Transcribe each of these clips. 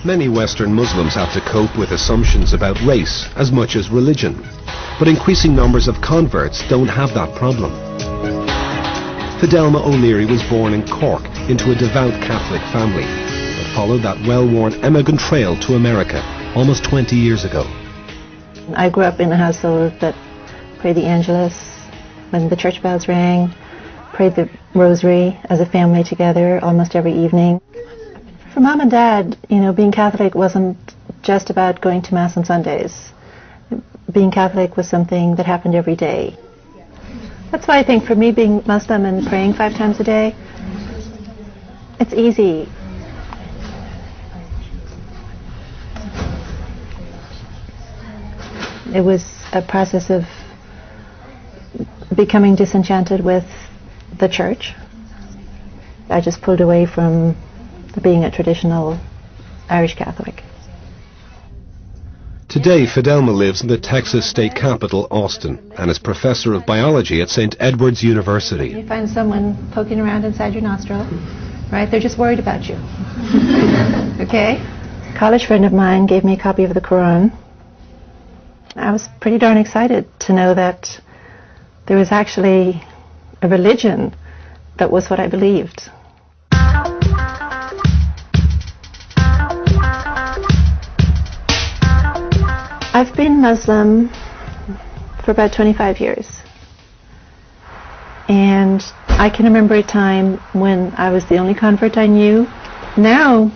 Many Western Muslims have to cope with assumptions about race as much as religion, but increasing numbers of converts don't have that problem. Fidelma O'Leary was born in Cork into a devout Catholic family, but followed that well-worn emigrant trail to America almost 20 years ago. I grew up in a household that prayed the Angelus when the church bells rang, prayed the rosary as a family together almost every evening. For Mom and Dad, being Catholic wasn't just about going to Mass on Sundays. Being Catholic was something that happened every day. That's why I think for me, being Muslim and praying 5 times a day, it's easy. It was a process of becoming disenchanted with the church. I just pulled away from being a traditional Irish Catholic. Today, Fidelma lives in the Texas state capital, Austin, and is professor of biology at St. Edward's University. You find someone poking around inside your nostril, right? They're just worried about you. Okay? A college friend of mine gave me a copy of the Quran. I was pretty darn excited to know that there was actually a religion that was what I believed. I've been Muslim for about 25 years. And I can remember a time when I was the only convert I knew. Now,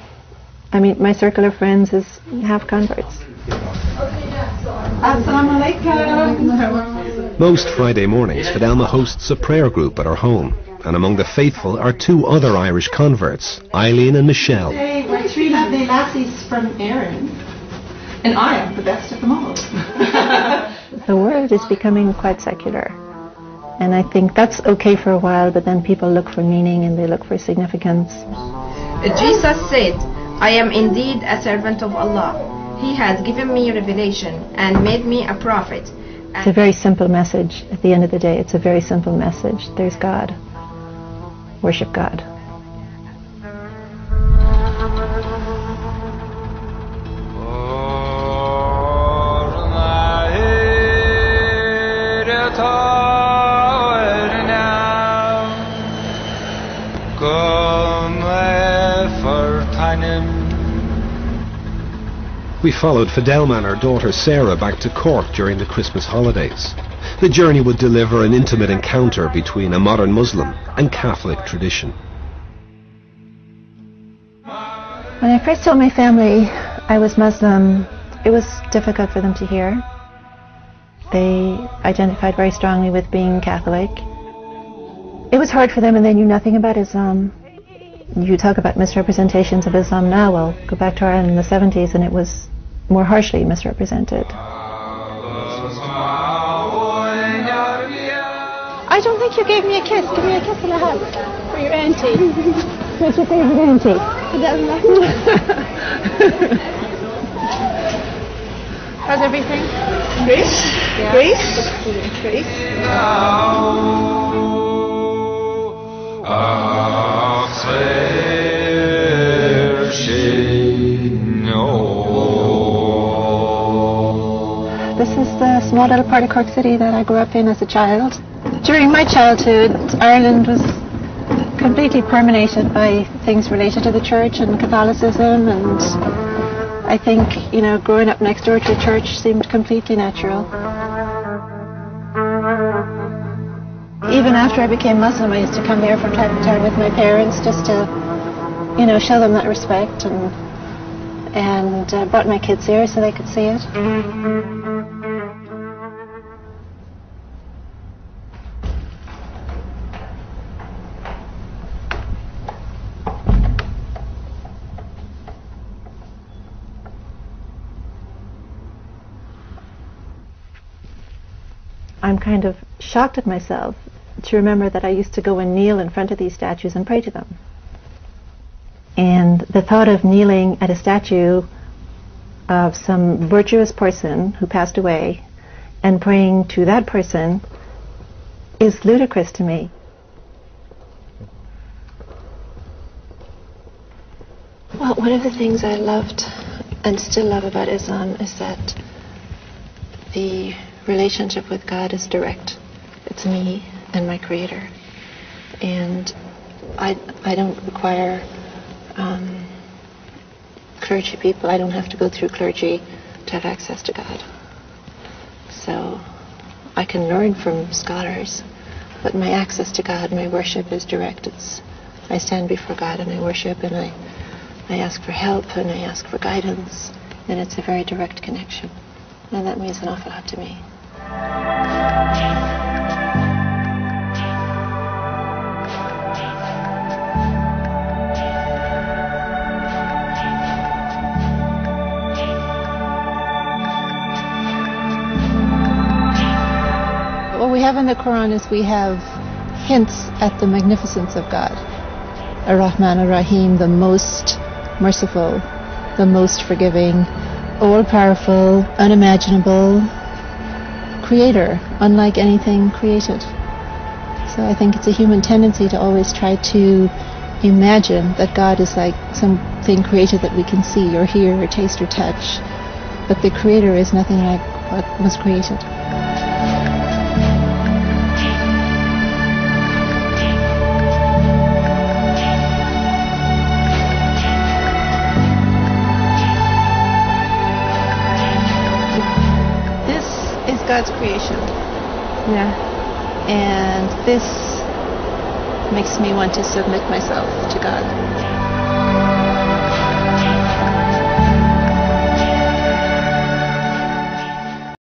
my circle of friends is half converts. Assalamu alaikum. Most Friday mornings, Fidelma hosts a prayer group at her home, and among the faithful are 2 other Irish converts, Eileen and Michelle. Hey, we're 3 lovely lassies from Erin, and I am the best of them all. The world is becoming quite secular, and I think that's okay for a while, but then people look for meaning and they look for significance. Jesus said, "I am indeed a servant of Allah. He has given me revelation and made me a prophet." It's a very simple message. At the end of the day, it's a very simple message. There's God. Worship God. We followed Fidelma and her daughter Sarah back to Cork during the Christmas holidays. The journey would deliver an intimate encounter between a modern Muslim and Catholic tradition. When I first told my family I was Muslim, it was difficult for them to hear. They identified very strongly with being Catholic. It was hard for them, and they knew nothing about Islam. You talk about misrepresentations of Islam now, well, go back to Ireland in the 70s and it was more harshly misrepresented. I don't think you gave me a kiss. Give me a kiss and a hug for your auntie. What's your favorite auntie? How's everything? Great. Yeah. Great. This is the small little part of Cork City that I grew up in as a child. During my childhood, Ireland was completely permeated by things related to the church and Catholicism, and I think, growing up next door to a church seemed completely natural. Even after I became Muslim, I used to come there from time to time with my parents just to, show them that respect, and brought my kids here so they could see it. I'm kind of shocked at myself to remember that I used to go and kneel in front of these statues and pray to them. And the thought of kneeling at a statue of some virtuous person who passed away and praying to that person is ludicrous to me. Well, one of the things I loved and still love about Islam is that the relationship with God is direct. It's me and my Creator. And I don't require clergy people. I don't have to go through clergy to have access to God. So I can learn from scholars, but my access to God, my worship is direct. I stand before God and I worship, and I ask for help and I ask for guidance, and it's a very direct connection. And that means an awful lot to me. What we have in the Quran is we have hints at the magnificence of God. Ar-Rahman Ar-Rahim, the most merciful, the most forgiving, all-powerful, unimaginable creator, unlike anything created. So I think it's a human tendency to always try to imagine that God is like something created that we can see or hear or taste or touch, but the creator is nothing like what was created. God's creation. Yeah. And this makes me want to submit myself to God.